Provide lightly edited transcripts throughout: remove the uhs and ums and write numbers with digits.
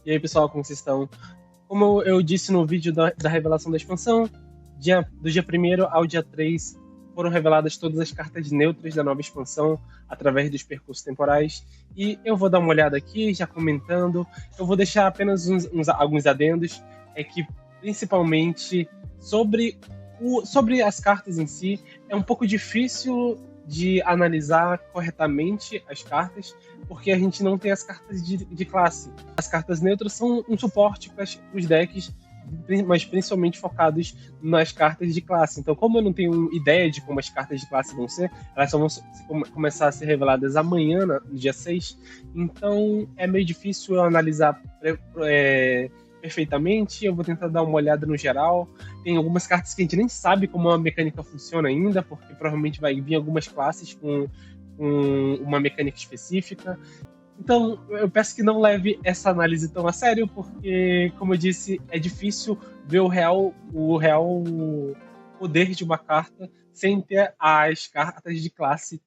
E aí, pessoal, como vocês estão? Como eu disse no vídeo da revelação da expansão, do dia 1º ao dia 3 foram reveladas todas as cartas neutras da nova expansão através dos percursos temporais. E eu vou dar uma olhada aqui, já comentando. Eu vou deixar apenas alguns adendos, que principalmente sobre as cartas em si, é um pouco difícil de analisar corretamente as cartas, porque a gente não tem as cartas de classe. As cartas neutras são um suporte para os decks, mas principalmente focados nas cartas de classe. Então, como eu não tenho ideia de como as cartas de classe vão ser, elas só vão começar a ser reveladas amanhã, no dia 6, então é meio difícil eu analisar perfeitamente. Eu vou tentar dar uma olhada no geral. Tem algumas cartas que a gente nem sabe como a mecânica funciona ainda, porque provavelmente vai vir algumas classes com uma mecânica específica. Então, eu peço que não leve essa análise tão a sério, porque, como eu disse, é difícil ver o real poder de uma carta sem ter as cartas de classe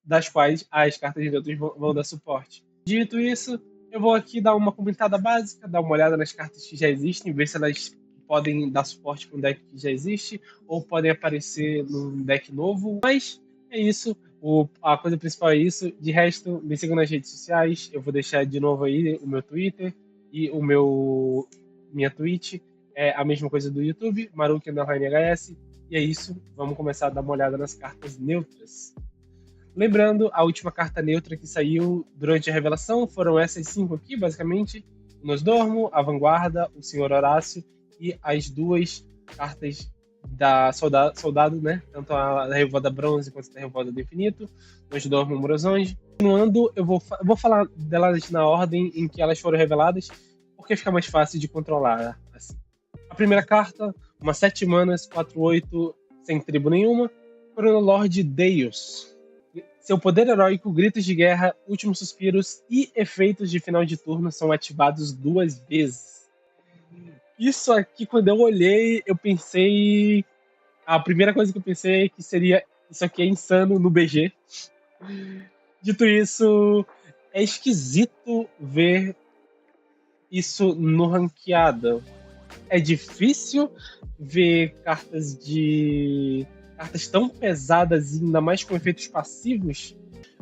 das quais as cartas de neutros vão dar suporte. Dito isso, eu vou aqui dar uma comentada básica, dar uma olhada nas cartas que já existem, ver se elas podem dar suporte para um deck que já existe, ou podem aparecer num deck novo. Mas é isso. A coisa principal é isso. De resto, me sigam nas redes sociais. Eu vou deixar de novo aí o meu Twitter e minha Twitch. É a mesma coisa do YouTube, Maruki_HS. E é isso. Vamos começar a dar uma olhada nas cartas neutras. Lembrando, a última carta neutra que saiu durante a revelação foram essas 5 aqui, basicamente. O Nosdormo, a Vanguarda, o Senhor Horácio e as 2 cartas da Soldado, né? Tanto a da Revoada Bronze quanto a da Revoada do Infinito, Nosdormo e Morozonge. Continuando, eu vou falar delas na ordem em que elas foram reveladas, porque fica mais fácil de controlar. Assim. A primeira carta, uma 7 manas, 4/8, sem tribo nenhuma, Chronoloord Deus. Seu poder heróico, gritos de guerra, últimos suspiros e efeitos de final de turno são ativados 2 vezes. Isso aqui, quando eu olhei, eu pensei... A primeira coisa que eu pensei é que seria... Isso aqui é insano no BG. Dito isso, é esquisito ver isso no ranqueado. É difícil ver cartas tão pesadas e ainda mais com efeitos passivos,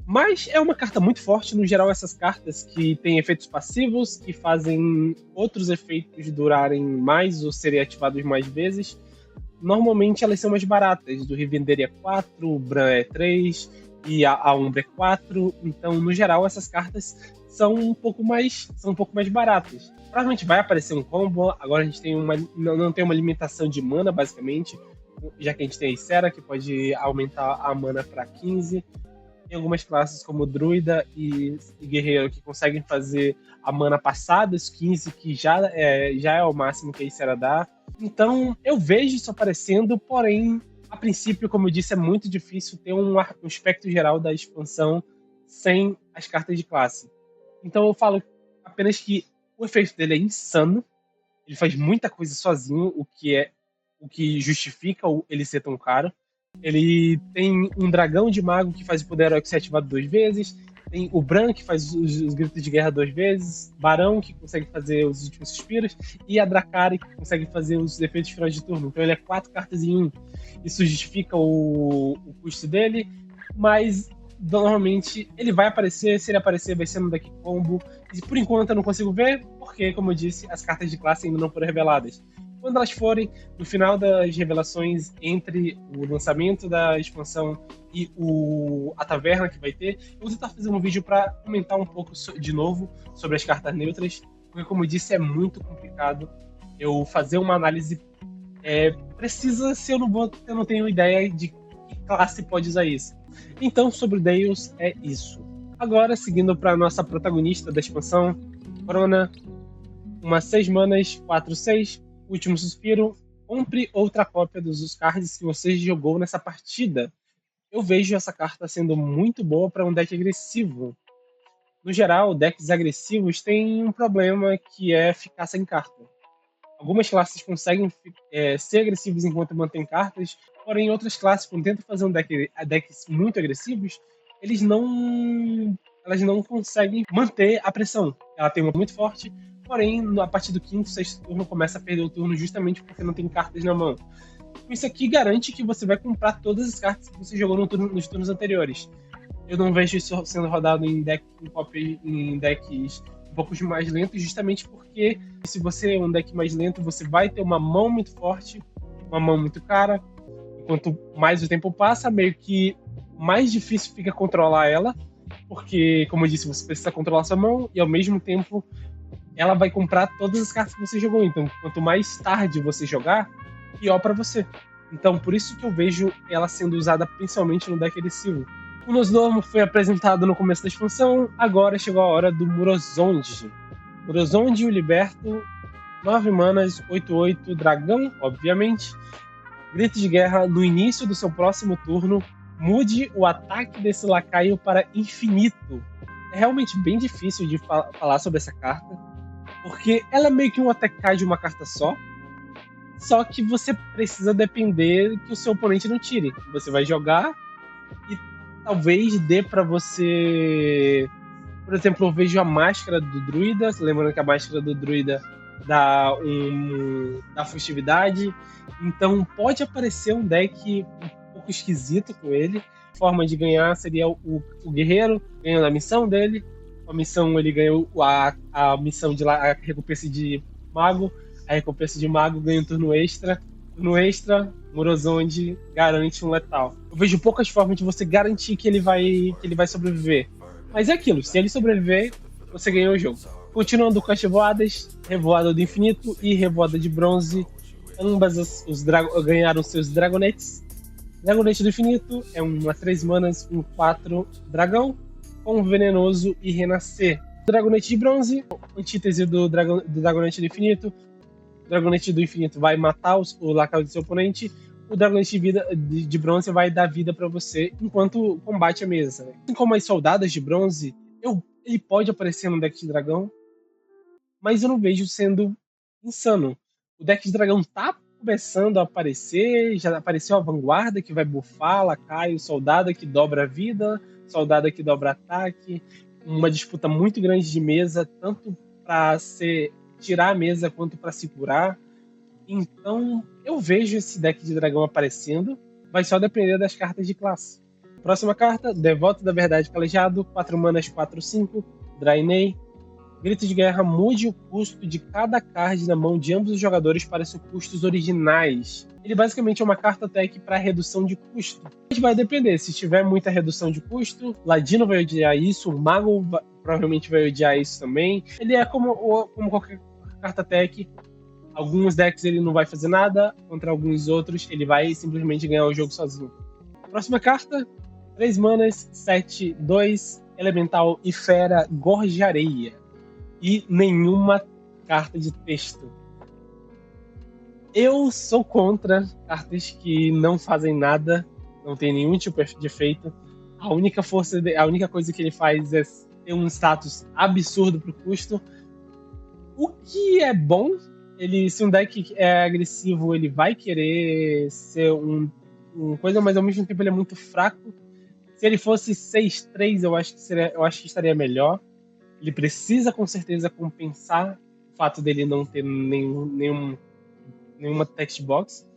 mas é uma carta muito forte. No geral, essas cartas que têm efeitos passivos, que fazem outros efeitos durarem mais ou serem ativados mais vezes, normalmente elas são mais baratas. Do Rivendell é 4, o Bran é 3 e a Umbra é 4. Então, no geral, essas cartas são um pouco mais baratas. Provavelmente vai aparecer um combo. Agora a gente tem não tem uma limitação de mana, basicamente, já que a gente tem a Ysera, que pode aumentar a mana para 15. Tem algumas classes como Druida e Guerreiro que conseguem fazer a mana passar dos 15, que já é o máximo que a Ysera dá. Então, eu vejo isso aparecendo, porém, a princípio, como eu disse, é muito difícil ter um espectro geral da expansão sem as cartas de classe. Então, eu falo apenas que o efeito dele é insano. Ele faz muita coisa sozinho, o que justifica ele ser tão caro. Ele tem um dragão de mago que faz o poder heróico ser ativado 2 vezes. Tem o Bran, que faz os gritos de guerra 2 vezes. Barão, que consegue fazer os últimos suspiros. E a Dracari, que consegue fazer os efeitos finais de turno. Então ele é 4 cartas em 1. Isso justifica o custo dele. Mas normalmente ele vai aparecer. Se ele aparecer, vai ser no deck combo. E por enquanto eu não consigo ver, porque, como eu disse, as cartas de classe ainda não foram reveladas. Quando elas forem, no final das revelações, entre o lançamento da expansão e a taverna que vai ter, eu vou tentar fazer um vídeo para comentar um pouco de novo sobre as cartas neutras, porque, como eu disse, é muito complicado eu fazer uma análise precisa se eu não tenho ideia de que classe pode usar isso. Então, sobre o Deus, é isso. Agora, seguindo para a nossa protagonista da expansão, Corona, uma 6 manas, 4/6, Último Suspiro, compre outra cópia dos cards que você jogou nessa partida. Eu vejo essa carta sendo muito boa para um deck agressivo. No geral, decks agressivos têm um problema que é ficar sem carta. Algumas classes conseguem ser agressivos enquanto mantêm cartas, porém outras classes, quando tentam fazer decks muito agressivos, elas não conseguem manter a pressão. Ela tem uma muito forte, Porém, a partir do quinto, sexto turno, começa a perder o turno justamente porque não tem cartas na mão. Isso aqui garante que você vai comprar todas as cartas que você jogou nos turnos anteriores. Eu não vejo isso sendo rodado em decks um pouco mais lentos, justamente porque se você é um deck mais lento, você vai ter uma mão muito forte, uma mão muito cara. E quanto mais o tempo passa, meio que mais difícil fica controlar ela, porque, como eu disse, você precisa controlar sua mão e ao mesmo tempo ela vai comprar todas as cartas que você jogou. Então, quanto mais tarde você jogar, pior para você. Então, por isso que eu vejo ela sendo usada principalmente no deck agressivo. O Nosdormu foi apresentado no começo da expansão, agora chegou a hora do Murozond. Murozond, o liberto, 9 manas, 8/8, dragão, obviamente. Grito de guerra no início do seu próximo turno. Mude o ataque desse lacaio para infinito. É realmente bem difícil de falar sobre essa carta, porque ela é meio que um ATK de uma carta só que você precisa depender que o seu oponente não tire. Você vai jogar e talvez dê para você... Por exemplo, eu vejo a máscara do druida, lembrando que a máscara do druida dá furtividade, então pode aparecer um deck um pouco esquisito com ele. A forma de ganhar seria o guerreiro ganhando a missão dele. A missão ele ganha a missão de a recompensa de mago. A recompensa de mago ganha um turno extra. Turno extra, Murozond garante um letal. Eu vejo poucas formas de você garantir que ele vai sobreviver. Mas é aquilo, se ele sobreviver, você ganhou o jogo. Continuando com as revoadas, Revoada do Infinito e Revoada de Bronze, ambas ganharam seus Dragonettes. Dragonete do Infinito é uma 3 manas, um 4 dragão, com Venenoso e Renascer. Dragonete de Bronze, antítese do Dragonete do Infinito. O Dragonete do Infinito vai matar o lacaio do seu oponente. O Dragonete de Bronze vai dar vida para você enquanto combate a mesa. Assim como as Soldadas de Bronze, ele pode aparecer no deck de dragão, mas eu não vejo sendo insano. O deck de dragão tá começando a aparecer, já apareceu a Vanguarda, que vai buffar, lacaio, Soldada que dobra a vida, Soldada que dobra ataque, uma disputa muito grande de mesa, tanto para tirar a mesa quanto para se curar. Então, eu vejo esse deck de dragão aparecendo, vai só depender das cartas de classe. Próxima carta, Devoto da Verdade Calejado, 4 manas, 4/5, Draenei. Grito de guerra, mude o custo de cada card na mão de ambos os jogadores para seus custos originais. Ele basicamente é uma carta tech para redução de custo. Vai depender, se tiver muita redução de custo, Ladino vai odiar isso, o Mago provavelmente vai odiar isso também. Ele é como qualquer carta tech. Alguns decks ele não vai fazer nada, contra alguns outros ele vai simplesmente ganhar o jogo sozinho. Próxima carta, 3 manas, 7/2, Elemental e Fera, Gorjeareia. E nenhuma carta de texto. Eu sou contra cartas que não fazem nada, não tem nenhum tipo de efeito. A única coisa que ele faz é ter um status absurdo pro custo. O que é bom, se um deck é agressivo, ele vai querer ser um coisa, mas ao mesmo tempo ele é muito fraco. Se ele fosse 6/3, eu acho que estaria melhor. Ele precisa com certeza compensar o fato dele não ter nenhuma text box.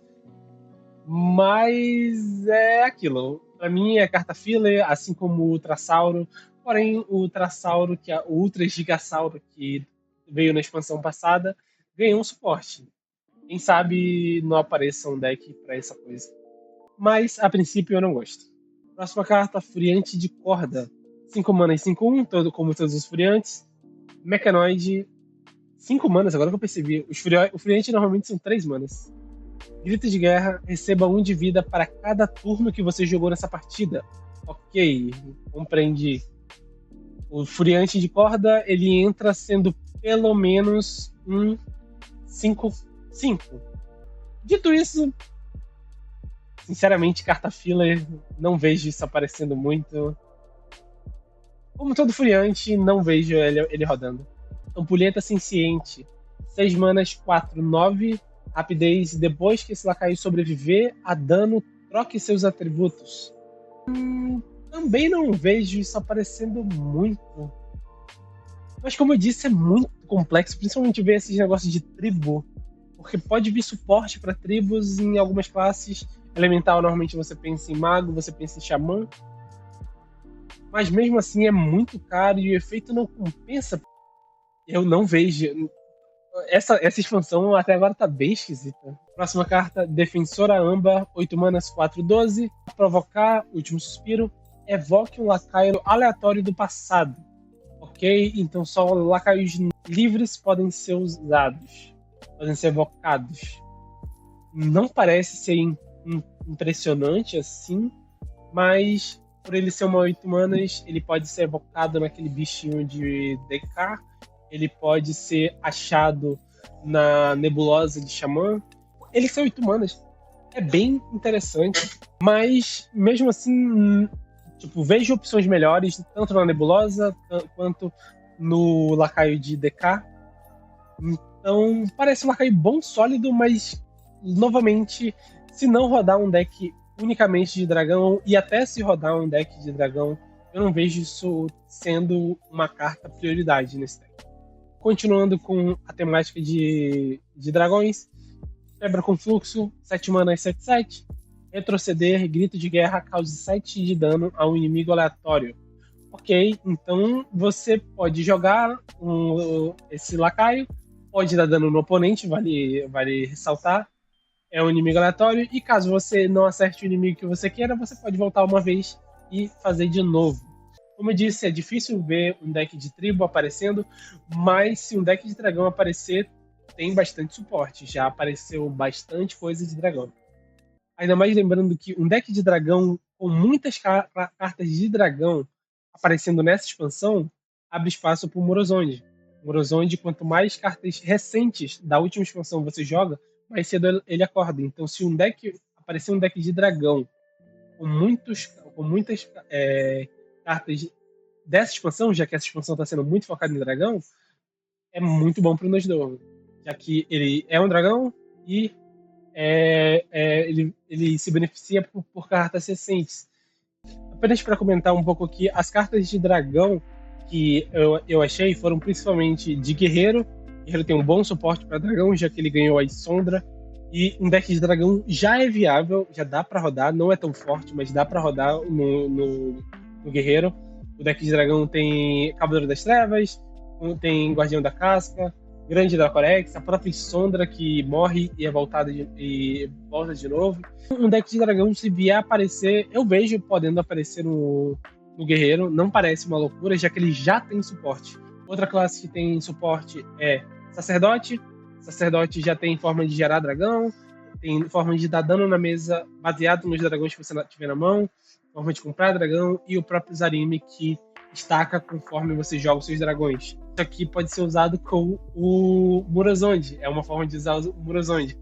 Mas é aquilo. Para mim é carta filler, assim como o Ultrasauro. Porém, o Ultrasauro, o Ultra Gigasauro, que veio na expansão passada, ganhou um suporte. Quem sabe não apareça um deck para essa coisa. Mas, a princípio, eu não gosto. Próxima carta, Furiante de Corda. 5 manas, 5/1, como todos os Furiantes. Mecanoide, 5 manas, agora que eu percebi. O Furiante normalmente são 3 manas. Grito de guerra, receba 1 de vida para cada turno que você jogou nessa partida. Ok, compreendi. O Furiante de Corda, ele entra sendo pelo menos um 5/5. Dito isso, sinceramente, carta filler, não vejo isso aparecendo muito. Como todo Furiante, não vejo ele rodando. Ampulheta Senciente, 6 manas, 4/9, rapidez. Depois que esse lacaio sobreviver a dano, troque seus atributos. Também não vejo isso aparecendo muito. Mas como eu disse, é muito complexo, principalmente ver esses negócios de tribo, porque pode vir suporte para tribos em algumas classes. Elemental, normalmente você pensa em mago, você pensa em xamã, mas mesmo assim é muito caro e o efeito não compensa. Eu não vejo. Essa expansão até agora tá bem esquisita. Próxima carta, Defensora Âmbar, 8 manas, 4/12. Provocar, Último Suspiro. Evoque um lacaio aleatório do passado. Ok? Então só lacaios livres podem ser usados. Podem ser evocados. Não parece ser impressionante assim, mas por ele ser uma 8 manas, ele pode ser evocado naquele bichinho de DK, ele pode ser achado na nebulosa de Xamã. Ele ser 8 manas é bem interessante, mas mesmo assim, tipo, vejo opções melhores, tanto na nebulosa quanto no lacaio de DK. Então, parece um lacaio bom, sólido, mas novamente, se não rodar um deck unicamente de dragão, e até se rodar um deck de dragão, eu não vejo isso sendo uma carta prioridade nesse deck. Continuando com a temática de dragões, quebra com fluxo, 7 manas 7/7, retroceder, grito de guerra, cause 7 de dano a um inimigo aleatório. Ok, então você pode jogar esse lacaio, pode dar dano no oponente, vale ressaltar, é um inimigo aleatório, e caso você não acerte o inimigo que você queira, você pode voltar uma vez e fazer de novo. Como eu disse, é difícil ver um deck de tribo aparecendo, mas se um deck de dragão aparecer, tem bastante suporte. Já apareceu bastante coisa de dragão. Ainda mais lembrando que um deck de dragão com muitas cartas de dragão aparecendo nessa expansão abre espaço para o Morozond. Morozond, quanto mais cartas recentes da última expansão você joga, mais cedo ele acorda. Então, se um deck aparecer um deck de dragão com muitas cartas dessa expansão, já que essa expansão está sendo muito focada em dragão, é muito bom para o Nosdorn, já que ele é um dragão e ele se beneficia por cartas recentes. Apenas para comentar um pouco aqui, as cartas de dragão que eu achei foram principalmente de guerreiro. Guerreiro tem um bom suporte para dragão, já que ele ganhou a Sondra. E um deck de dragão já é viável, já dá para rodar, não é tão forte, mas dá para rodar no guerreiro. O deck de dragão tem Cavaleiro das Trevas, tem Guardião da Casca, Grande Dracorex, a própria Sondra que morre e é voltada e volta de novo. Um deck de dragão, se vier aparecer, eu vejo podendo aparecer no guerreiro. Não parece uma loucura, já que ele já tem suporte. Outra classe que tem suporte é Sacerdote. Sacerdote já tem forma de gerar dragão, tem forma de dar dano na mesa baseado nos dragões que você tiver na mão, forma de comprar dragão, e o próprio Zarime que destaca conforme você joga os seus dragões. Isso aqui pode ser usado com o Morozond, é uma forma de usar o Morozond.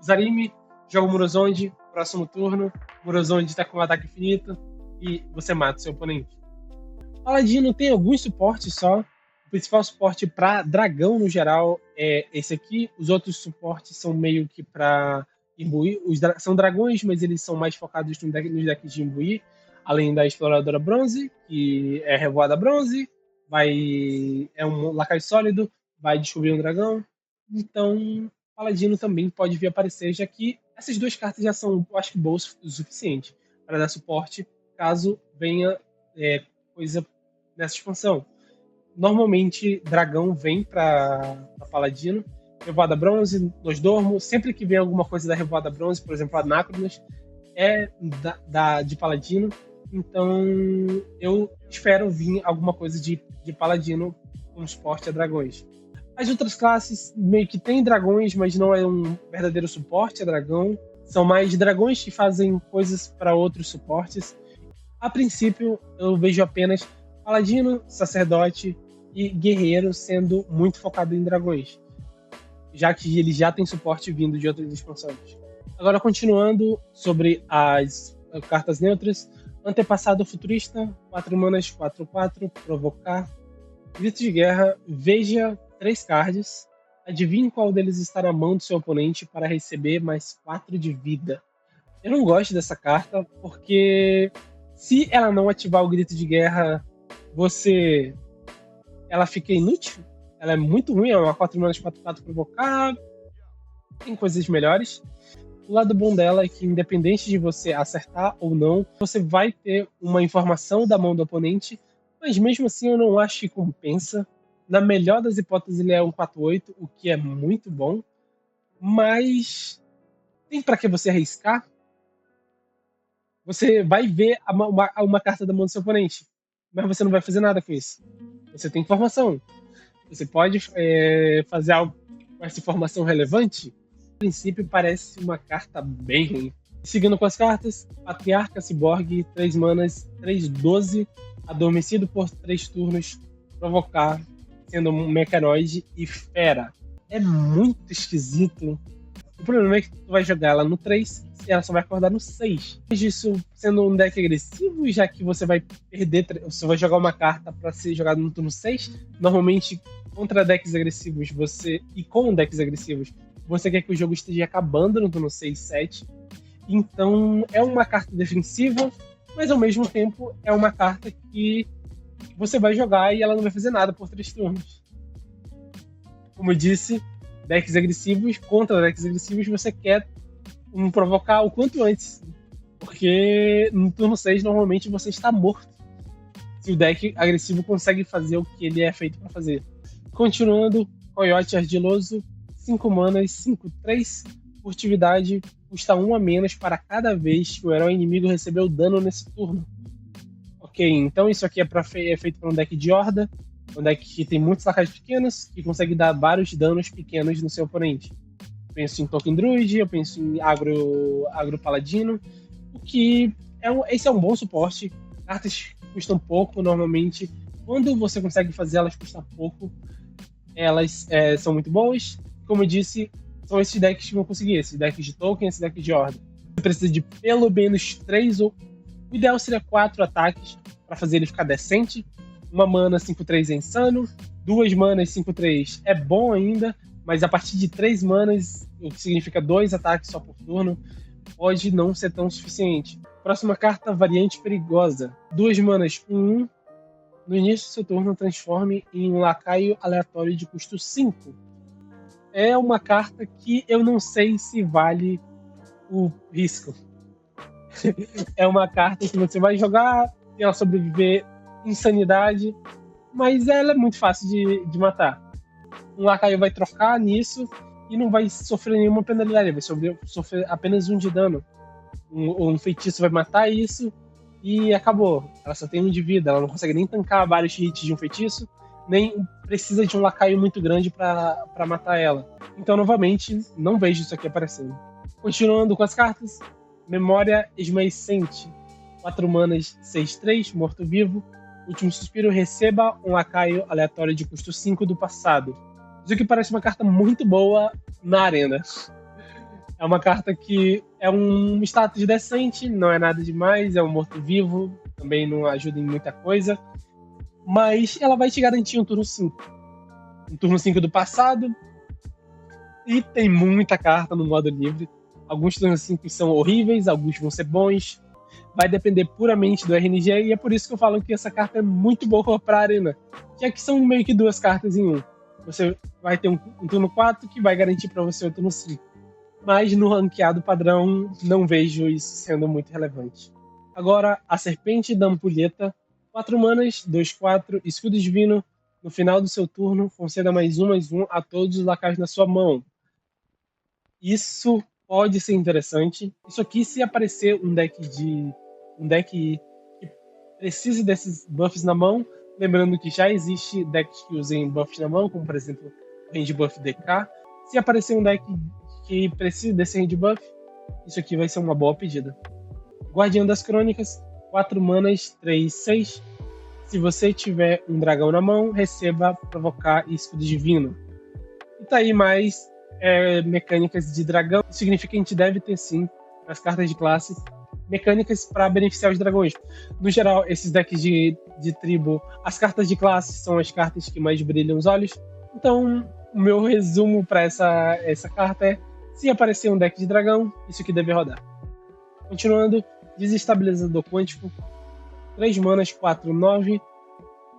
Zarime joga o Morozond, próximo turno, Morozond está com um ataque infinito e você mata o seu oponente. Paladino tem alguns suportes só. O principal suporte para dragão no geral é esse aqui. Os outros suportes são meio que para imbuir. São dragões, mas eles são mais focados nos decks de imbuir. Além da Exploradora Bronze, que é Revoada Bronze, é um lacaio sólido, vai descobrir um dragão. Então, Paladino também pode vir aparecer, já que essas duas cartas já são, eu acho que, boas o suficiente para dar suporte caso venha coisa nessa expansão. Normalmente, dragão vem para Paladino. Revoada Bronze, Nosdormo. Sempre que vem alguma coisa da Revoada Bronze, por exemplo, Anacronos, é de Paladino. Então, eu espero vir alguma coisa de Paladino com suporte a dragões. As outras classes meio que tem dragões, mas não é um verdadeiro suporte a dragão. São mais dragões que fazem coisas para outros suportes. A princípio, eu vejo apenas Paladino, Sacerdote e Guerreiro sendo muito focado em dragões, já que ele já tem suporte vindo de outras expansões. Agora, continuando sobre as cartas neutras, Antepassado Futurista, 4 manas, 4/4, Provocar, Grito de Guerra, veja 3 cards, adivinhe qual deles está na mão do seu oponente para receber mais 4 de vida. Eu não gosto dessa carta, porque se ela não ativar o Grito de Guerra, você ela fica inútil. Ela é muito ruim, é uma 4 manas 4/4 provocar. Tem coisas melhores. O lado bom dela é que, independente de você acertar ou não, você vai ter uma informação da mão do oponente, mas mesmo assim eu não acho que compensa. Na melhor das hipóteses, ele é um 4/8, o que é muito bom, mas tem para que você arriscar? Você vai ver uma carta da mão do seu oponente, mas você não vai fazer nada com isso. Você tem informação. Você pode fazer algo com essa informação relevante? A princípio, parece uma carta bem ruim. Seguindo com as cartas, Patriarca Ciborgue, 3 manas, 3/12, adormecido por 3 turnos, provocar, sendo um mecanoide e fera. É muito esquisito. O problema é que tu vai jogar ela no 3 e ela só vai acordar no 6. Isso sendo um deck agressivo, já que você vai perder, você vai jogar uma carta para ser jogada no turno 6. Normalmente, contra decks agressivos, com decks agressivos, você quer que o jogo esteja acabando no turno 6, 7. Então, é uma carta defensiva, mas ao mesmo tempo é uma carta que você vai jogar e ela não vai fazer nada por 3 turnos. Como eu disse, decks agressivos, contra decks agressivos, você quer provocar o quanto antes. Porque no turno 6, normalmente, você está morto. Se o deck agressivo consegue fazer o que ele é feito para fazer. Continuando, Coiote Ardiloso, 5 manas, 5/3, furtividade, custa 1 a menos para cada vez que o herói inimigo recebeu dano nesse turno. Ok, então isso aqui é feito para um deck de horda, um deck que tem muitos lacaios pequenos, que consegue dar vários danos pequenos no seu oponente. Eu penso em Token Druid, eu penso em Agro Paladino, o que esse é um bom suporte. Cartas custam pouco, normalmente. Quando você consegue fazer elas custar pouco, elas são muito boas. Como eu disse, são esses decks que vão conseguir, esses decks de token, esses decks de horda. Você precisa de pelo menos 3 ou... O ideal seria 4 ataques para fazer ele ficar decente. Uma mana 5/3 é insano, 2 manas 5/3 é bom ainda, mas a partir de 3 manas, o que significa 2 ataques só por turno, pode não ser tão suficiente. Próxima carta, Variante Perigosa. 2 manas 1/1. No início do seu turno, transforme em um lacaio aleatório de custo 5. É uma carta que eu não sei se vale o risco. É uma carta que você vai jogar e ela sobreviver insanidade, mas ela é muito fácil de matar. Um lacaio vai trocar nisso e não vai sofrer nenhuma penalidade, vai sofrer apenas 1 de dano. Um feitiço vai matar isso e acabou. Ela só tem 1 de vida, ela não consegue nem tancar vários hits de um feitiço, nem precisa de um lacaio muito grande para matar ela. Então, novamente, não vejo isso aqui aparecendo. Continuando com as cartas, Memória Esmaecente, 4 manas, 6/3, morto-vivo. Último suspiro, receba um lacaio aleatório de custo 5 do passado. Isso aqui parece uma carta muito boa na arena. É uma carta que é um status decente, não é nada demais, é um morto-vivo, também não ajuda em muita coisa, mas ela vai te garantir um turno 5. Um turno 5 do passado, e tem muita carta no modo livre. Alguns turnos 5 são horríveis, alguns vão ser bons. Vai depender puramente do RNG, e é por isso que eu falo que essa carta é muito boa para a arena, já que são meio que 2 cartas em 1. Você vai ter um turno 4 que vai garantir para você o turno 5. Mas no ranqueado padrão, não vejo isso sendo muito relevante. Agora, a Serpente da Ampulheta, 4 manas, 2/4, escudo divino. No final do seu turno, conceda +1/+1 a todos os lacaios na sua mão. Isso pode ser interessante. Isso aqui, se aparecer um deck que precise desses buffs na mão, lembrando que já existe decks que usem buffs na mão, como por exemplo o Range Buff DK. Se aparecer um deck que precise desse Range Buff, isso aqui vai ser uma boa pedida. Guardião das Crônicas, 4 manas, 3/6. Se você tiver um dragão na mão, receba provocar escudo divino. E tá aí mais mecânicas de dragão. Isso significa que a gente deve ter sim, nas cartas de classe, mecânicas para beneficiar os dragões. No geral, esses decks de tribo, as cartas de classe são as cartas que mais brilham os olhos. Então, o meu resumo para essa carta é: se aparecer um deck de dragão, isso aqui deve rodar. Continuando, Desestabilizador Quântico, 3 manas, 4/9.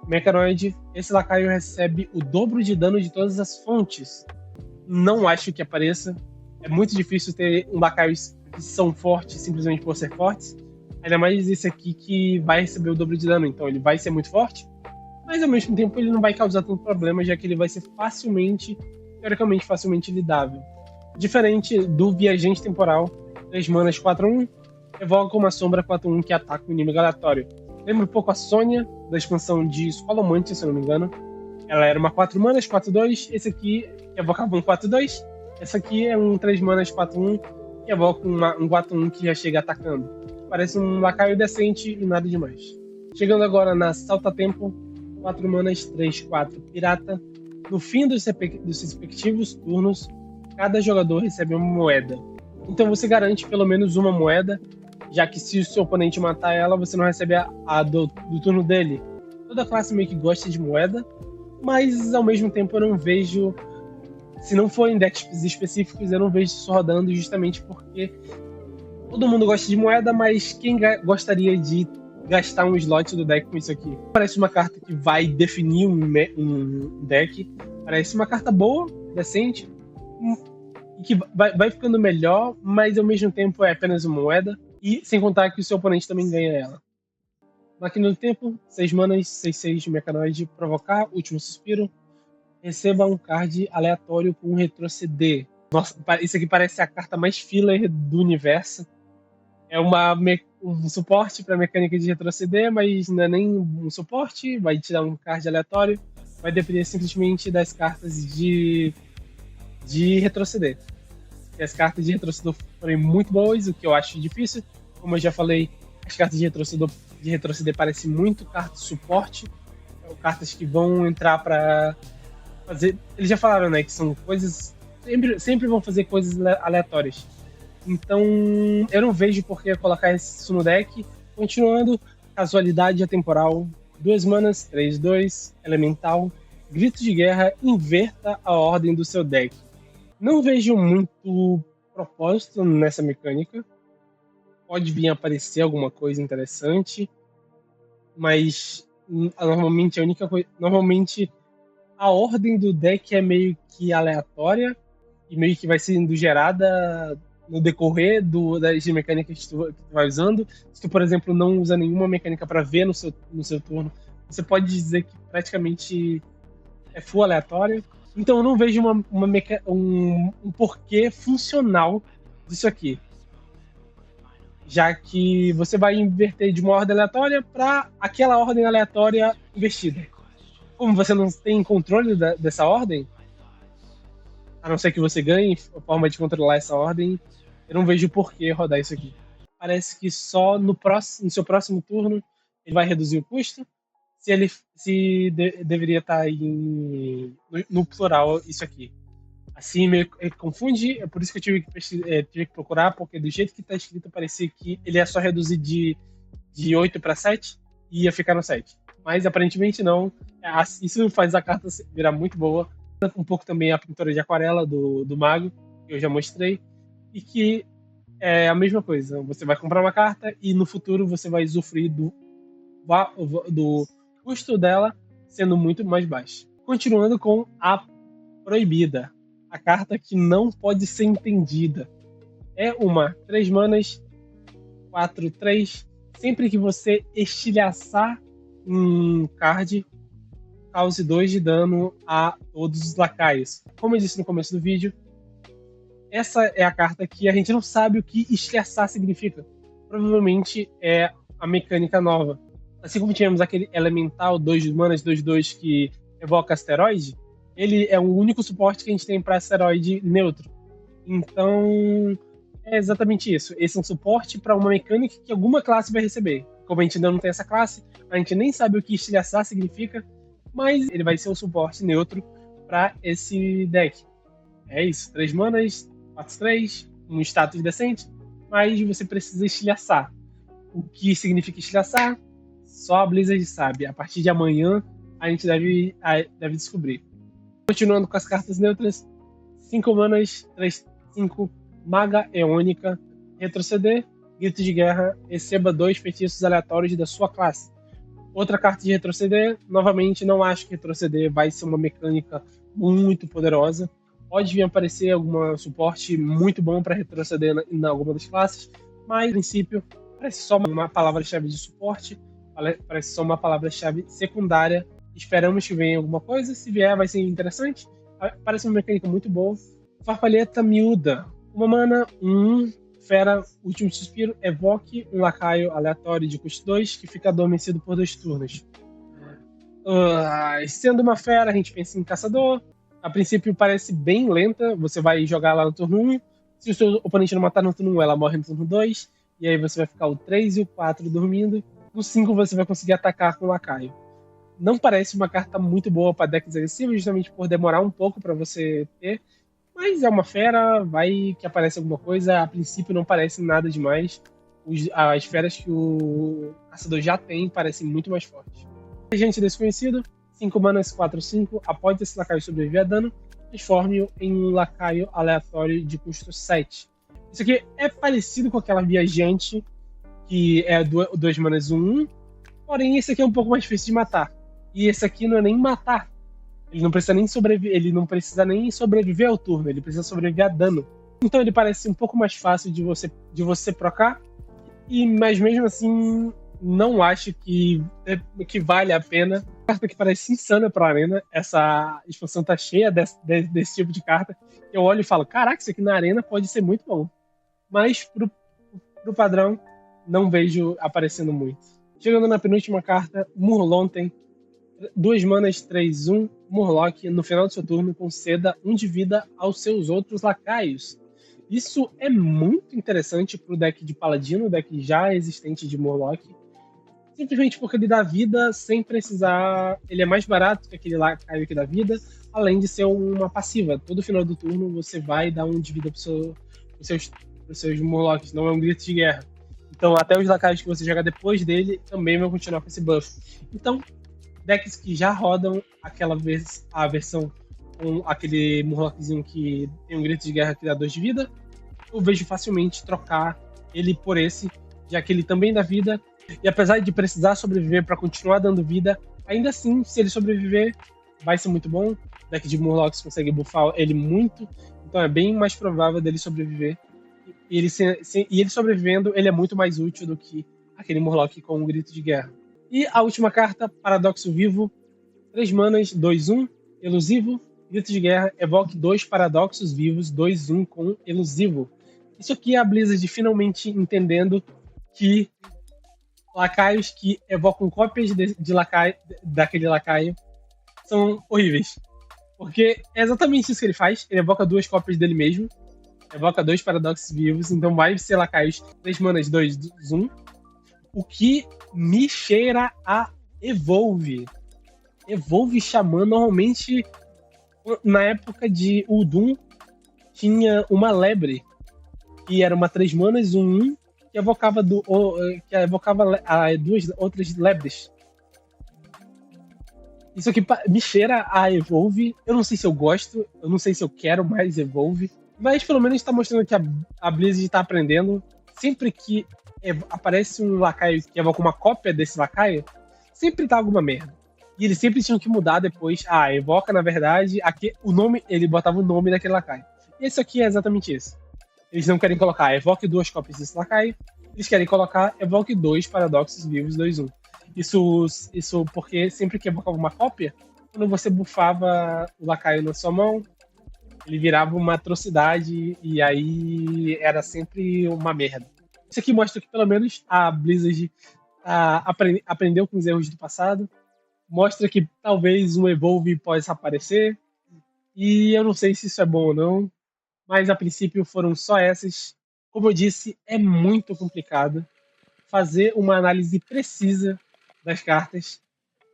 Mecanoide, esse lacaio recebe o dobro de dano de todas as fontes. Não acho que apareça. É muito difícil ter um lacaios que são fortes simplesmente por ser fortes. Ainda mais esse aqui que vai receber o dobro de dano, então ele vai ser muito forte, mas ao mesmo tempo ele não vai causar tanto problema, já que ele vai ser teoricamente facilmente lidável. Diferente do Viajante Temporal, 3 manas 4/1, evoca uma sombra 4/1 que ataca o inimigo aleatório. Lembra um pouco a Sônia, da expansão de Escolomante, se eu não me engano. Ela era uma 4 manas 4/2, esse aqui evocava um 4/2. Esse aqui é um 3 manas 4/1 que evoca um 4/1 que já chega atacando. Parece um lacaio decente e nada demais. Chegando agora na Salta-Tempo, 4 manas 3/4 pirata. No fim dos respectivos turnos, cada jogador recebe uma moeda. Então você garante pelo menos uma moeda, já que se o seu oponente matar ela, você não recebe a do turno dele. Toda classe meio que gosta de moeda, mas ao mesmo tempo eu não vejo, se não for em decks específicos, eu não vejo isso rodando, justamente porque todo mundo gosta de moeda, mas quem gostaria de gastar um slot do deck com isso aqui? Parece uma carta que vai definir um deck, parece uma carta boa, decente, que vai ficando melhor, mas ao mesmo tempo é apenas uma moeda, e sem contar que o seu oponente também ganha ela. Máquina do Tempo, 6 manas, 6/6 Mecanoide, provocar, último suspiro. Receba um card aleatório com retroceder. Nossa, isso aqui parece a carta mais filler do universo. É um suporte para mecânica de retroceder, mas não é nem um suporte, vai te dar um card aleatório, vai depender simplesmente das cartas de retroceder. Se as cartas de retroceder forem muito boas, o que eu acho difícil, como eu já falei, as cartas de retroceder parecem muito cartas de suporte, cartas que vão entrar para fazer. Eles já falaram, né, que são coisas. Sempre vão fazer coisas aleatórias. Então, eu não vejo por que colocar isso no deck. Continuando, casualidade atemporal, 2 manas, 3/2, elemental, grito de guerra, inverta a ordem do seu deck. Não vejo muito propósito nessa mecânica. Pode vir a aparecer alguma coisa interessante, mas normalmente a ordem do deck é meio que aleatória e meio que vai sendo gerada no decorrer das mecânicas que tu vai usando. Se tu, por exemplo, não usa nenhuma mecânica para ver no seu turno, você pode dizer que praticamente é full aleatório. Então eu não vejo um porquê funcional disso aqui. Já que você vai inverter de uma ordem aleatória para aquela ordem aleatória invertida. Como você não tem controle dessa ordem, a não ser que você ganhe a forma de controlar essa ordem, eu não vejo por que rodar isso aqui. Parece que só no seu próximo turno ele vai reduzir o custo. Deveria estar no plural isso aqui. Assim meio que confunde, é por isso que eu tive que procurar, porque do jeito que está escrito parecia que ele é só reduzir de 8 para 7 e ia ficar no 7. Mas aparentemente não. Isso faz a carta virar muito boa. Um pouco também a pintura de aquarela do mago, que eu já mostrei, e que é a mesma coisa. Você vai comprar uma carta e no futuro você vai usufruir do custo dela sendo muito mais baixo. Continuando com a Proibida, a carta que não pode ser entendida. É uma 3 manas, 4/3. Sempre que você estilhaçar um card, cause 2 de dano a todos os lacaios. Como eu disse no começo do vídeo, essa é a carta que a gente não sabe o que estilhaçar significa. Provavelmente é a mecânica nova. Assim como tínhamos aquele elemental 2 manas 2/2 que evoca asteroide, ele é o único suporte que a gente tem para asteroide neutro. Então, é exatamente isso. Esse é um suporte para uma mecânica que alguma classe vai receber. Como a gente ainda não tem essa classe, a gente nem sabe o que estilhaçar significa, mas ele vai ser um suporte neutro para esse deck. É isso, 3 manas, 4/3, um status decente, mas você precisa estilhaçar. O que significa estilhaçar? Só a Blizzard sabe. A partir de amanhã a gente deve descobrir. Continuando com as cartas neutras, 5 manas, 3/5, Maga Eônica, retroceder, grito de guerra, receba 2 feitiços aleatórios da sua classe. Outra carta de retroceder, novamente, não acho que retroceder vai ser uma mecânica muito poderosa. Pode vir aparecer algum suporte muito bom para retroceder em alguma das classes, mas, a princípio, parece só uma palavra-chave de suporte, parece só uma palavra-chave secundária. Esperamos que venha alguma coisa, se vier vai ser interessante. Parece uma mecânica muito boa. Farfalheta Miúda, uma mana, fera, último suspiro, evoque um lacaio aleatório de custo 2 que fica adormecido por 2 turnos. Sendo uma fera, a gente pensa em caçador. A princípio parece bem lenta, você vai jogar lá no turno 1. Se o seu oponente não matar no turno 1, ela morre no turno 2. E aí você vai ficar o 3 e o 4 dormindo. No 5 você vai conseguir atacar com o lacaio. Não parece uma carta muito boa para decks agressivos, justamente por demorar um pouco para você ter. Mas é uma fera, vai que aparece alguma coisa. A princípio não parece nada demais. As feras que o caçador já tem parecem muito mais fortes. Agente desconhecido, 5 manas, 4/5. Após esse lacaio sobreviver a dano, transforme-o em um lacaio aleatório de custo 7. Isso aqui é parecido com aquela viajante, que é 2 manas 1/1. Porém, esse aqui é um pouco mais difícil de matar. E esse aqui não é nem matar. Ele não precisa nem sobreviver ao turno, ele precisa sobreviver a dano. Então ele parece um pouco mais fácil de você procar, mas mesmo assim não acho que vale a pena. Carta que parece insana pra arena, essa expansão tá cheia desse tipo de carta. Eu olho e falo, caraca, isso aqui na arena pode ser muito bom. Mas pro padrão, não vejo aparecendo muito. Chegando na penúltima carta, Murlontem. 2 manas, 3/1, Murloc, no final do seu turno, conceda 1 de vida aos seus outros lacaios. Isso é muito interessante pro deck de Paladino, deck já existente de Murloc. Simplesmente porque ele dá vida sem precisar. Ele é mais barato que aquele lacaio que dá vida, além de ser uma passiva. Todo final do turno você vai dar 1 de vida pros seus Murlocs, não é um grito de guerra. Então, até os lacaios que você joga depois dele também vão continuar com esse buff. Então, decks que já rodam a versão com aquele Murloczinho que tem um grito de guerra que dá 2 de vida, eu vejo facilmente trocar ele por esse, já que ele também dá vida. E apesar de precisar sobreviver para continuar dando vida, ainda assim, se ele sobreviver, vai ser muito bom. O deck de Murlocs consegue buffar ele muito, então é bem mais provável dele sobreviver. E ele sobrevivendo, ele é muito mais útil do que aquele Murloc com um grito de guerra. E a última carta, Paradoxo Vivo. 3 manas, 2/1, elusivo, grito de guerra, evoque 2 paradoxos vivos, 2/1 com elusivo. Isso aqui é a Blizzard finalmente entendendo que lacaios que evocam cópias daquele lacaio são horríveis. Porque é exatamente isso que ele faz. Ele evoca 2 cópias dele mesmo, evoca 2 paradoxos vivos, então vai ser lacaios 3 manas, 2/1. O que me cheira a Evolve. Evolve Xamã, normalmente, na época de Uldum, tinha uma lebre, que era uma 3 manas, 1/1, que evocava 2 outras lebres. Isso aqui me cheira a Evolve. Eu não sei se eu gosto, eu não sei se eu quero mais Evolve, mas pelo menos está mostrando que a Blizzard está aprendendo. Sempre que aparece um lacaio que evoca uma cópia desse lacaio, sempre tá alguma merda. E eles sempre tinham que mudar depois. Evoca, na verdade, aqui, o nome, ele botava o nome daquele lacaio. E esse aqui é exatamente isso. Eles não querem colocar evoque 2 cópias desse lacaio, eles querem colocar evoque 2 paradoxos vivos 2/1. Isso porque sempre que evocava uma cópia, quando você buffava o lacaio na sua mão, ele virava uma atrocidade e aí era sempre uma merda. Isso aqui mostra que pelo menos a Blizzard aprendeu com os erros do passado. Mostra que talvez um Evolve possa aparecer. E eu não sei se isso é bom ou não. Mas a princípio foram só essas. Como eu disse, é muito complicado fazer uma análise precisa das cartas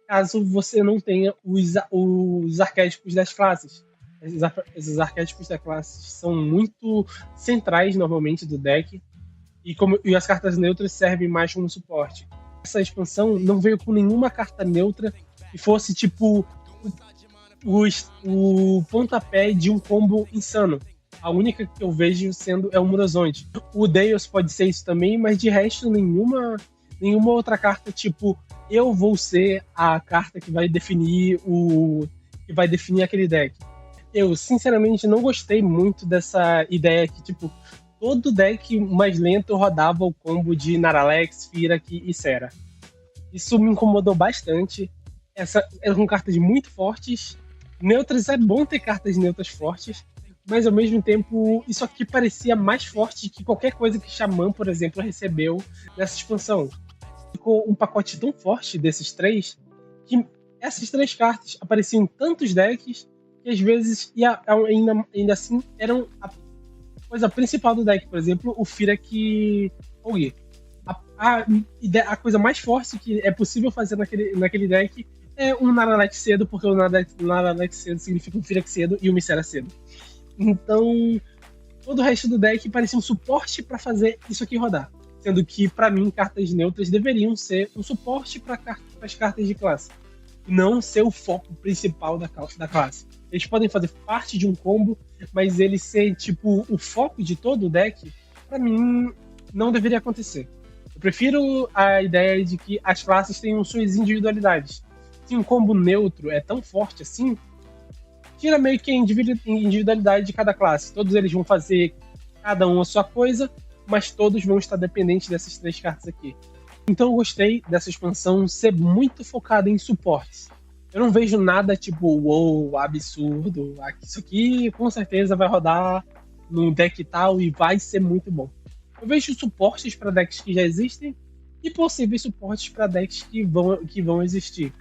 caso você não tenha os arquétipos das classes. Esses arquétipos das classes são muito centrais normalmente do deck. E as cartas neutras servem mais como suporte. Essa expansão não veio com nenhuma carta neutra que fosse tipo o pontapé de um combo insano. A única que eu vejo sendo é o Murozonde. O Deus pode ser isso também, mas de resto nenhuma outra carta, tipo, eu vou ser a carta que vai definir aquele deck. Eu, sinceramente, não gostei muito dessa ideia que, tipo, todo deck mais lento rodava o combo de Naralex, Firak e Sera. Isso me incomodou bastante. Eram cartas muito fortes. Neutras, é bom ter cartas neutras fortes, mas ao mesmo tempo, isso aqui parecia mais forte que qualquer coisa que Xamã, por exemplo, recebeu nessa expansão. Ficou um pacote tão forte desses três que essas três cartas apareciam em tantos decks que às vezes ainda assim eram a coisa principal do deck. Por exemplo, o Firak Ogi. A coisa mais forte que é possível fazer naquele deck é um Naralex cedo, porque o Naralex cedo significa um Firak cedo e um Mycera cedo. Então, todo o resto do deck parecia um suporte para fazer isso aqui rodar. Sendo que, para mim, cartas neutras deveriam ser um suporte para as cartas de classe. Não ser o foco principal da classe. Eles podem fazer parte de um combo, mas ele ser, tipo, o foco de todo o deck, para mim, não deveria acontecer. Eu prefiro a ideia de que as classes tenham suas individualidades. Se um combo neutro é tão forte assim, tira meio que a individualidade de cada classe. Todos eles vão fazer cada um a sua coisa, mas todos vão estar dependentes dessas três cartas aqui. Então eu gostei dessa expansão ser muito focada em suportes. Eu não vejo nada tipo, uou, absurdo. Isso aqui com certeza vai rodar num deck tal e vai ser muito bom. Eu vejo suportes para decks que já existem e possíveis suportes para decks que vão existir.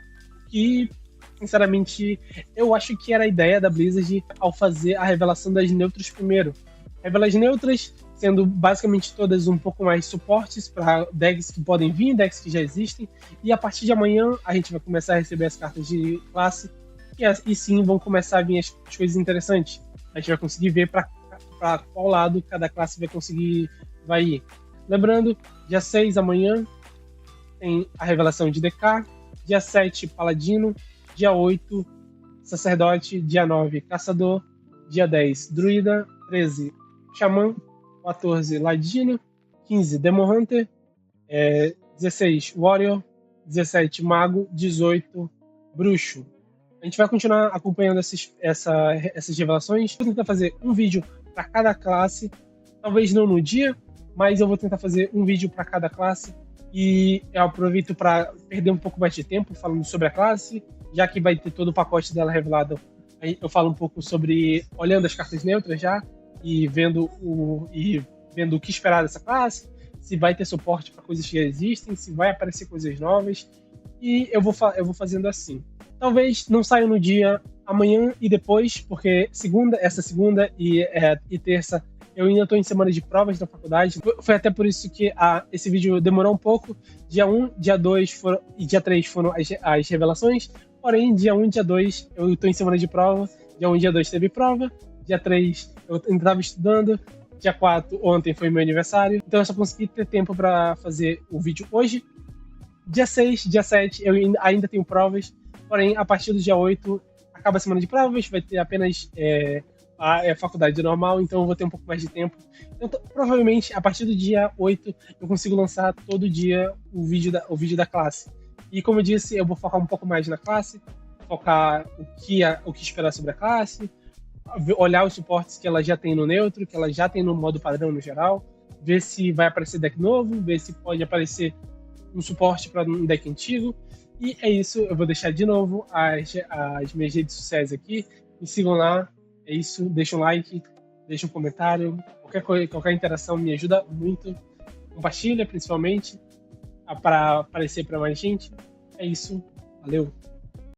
Que, sinceramente, eu acho que era a ideia da Blizzard ao fazer a revelação das neutras primeiro. Revelar as neutras, sendo basicamente todas um pouco mais suportes para decks que podem vir, decks que já existem, e a partir de amanhã a gente vai começar a receber as cartas de classe, e sim vão começar a vir as coisas interessantes. A gente vai conseguir ver para qual lado cada classe vai ir. Lembrando, dia 6 amanhã tem a revelação de DK, dia 7 Paladino, dia 8 Sacerdote, dia 9 Caçador, dia 10 Druida, 13 Xamã, 14 Ladino, 15 Demon Hunter, 16 Warrior, 17 Mago, 18 Bruxo. A gente vai continuar acompanhando essas revelações. Vou tentar fazer um vídeo para cada classe, talvez não no dia, mas eu vou tentar fazer um vídeo para cada classe e eu aproveito para perder um pouco mais de tempo falando sobre a classe, já que vai ter todo o pacote dela revelado. Eu falo um pouco sobre olhando as cartas neutras já e vendo o que esperar dessa classe, se vai ter suporte para coisas que já existem, se vai aparecer coisas novas, e eu vou fazendo assim. Talvez não saia no dia amanhã e depois, porque essa segunda e terça eu ainda estou em semana de provas da faculdade. Foi até por isso que esse vídeo demorou um pouco. Dia 1, dia 2 e dia 3 foram as revelações. Porém, dia 1 e dia 2 eu estou em semana de prova. Dia 1 e dia 2 teve prova. Dia 3 eu ainda estava estudando. Dia 4, ontem foi meu aniversário. Então eu só consegui ter tempo para fazer o vídeo hoje. Dia 6, dia 7 eu ainda tenho provas. Porém, a partir do dia 8 acaba a semana de provas. Vai ter apenas a faculdade normal, então eu vou ter um pouco mais de tempo. Então, provavelmente, a partir do dia 8, eu consigo lançar todo dia o vídeo da classe. E como eu disse, eu vou focar um pouco mais na classe, focar o que esperar sobre a classe, olhar os suportes que ela já tem no neutro, que ela já tem no modo padrão no geral, ver se vai aparecer deck novo, ver se pode aparecer um suporte para um deck antigo. E é isso, eu vou deixar de novo as minhas redes sociais aqui. Me sigam lá. É isso, deixa um like, deixa um comentário, qualquer interação me ajuda muito. Compartilha, principalmente, para aparecer para mais gente. É isso, valeu!